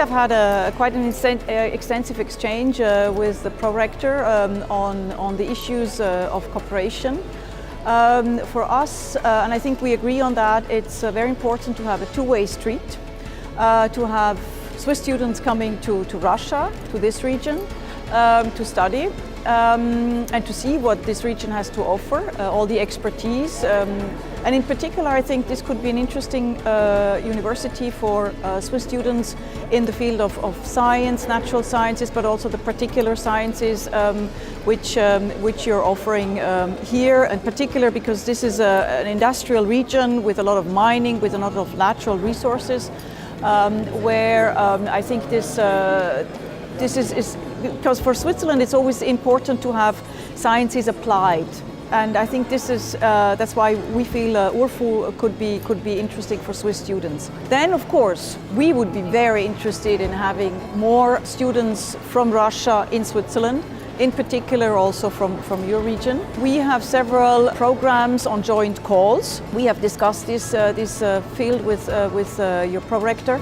have had quite an extensive exchange with the pro-rector on the issues of cooperation. For us, and I think we agree on that, it's very important to have a two-way street, to have Swiss students coming to Russia, to this region, to study and to see what this region has to offer, all the expertise. And in particular, I think this could be an interesting university for Swiss students in the field of science, natural sciences, but also the particular sciences which you're offering here, in particular because this is an industrial region with a lot of mining, with a lot of natural resources, where I think this is because for Switzerland it's always important to have sciences applied, and I think this is that's why we feel UrFU could be interesting for Swiss students. Then of course we would be very interested in having more students from Russia in Switzerland, in particular also from your region. We have several programs on joint calls. We have discussed this field with your pro-rector.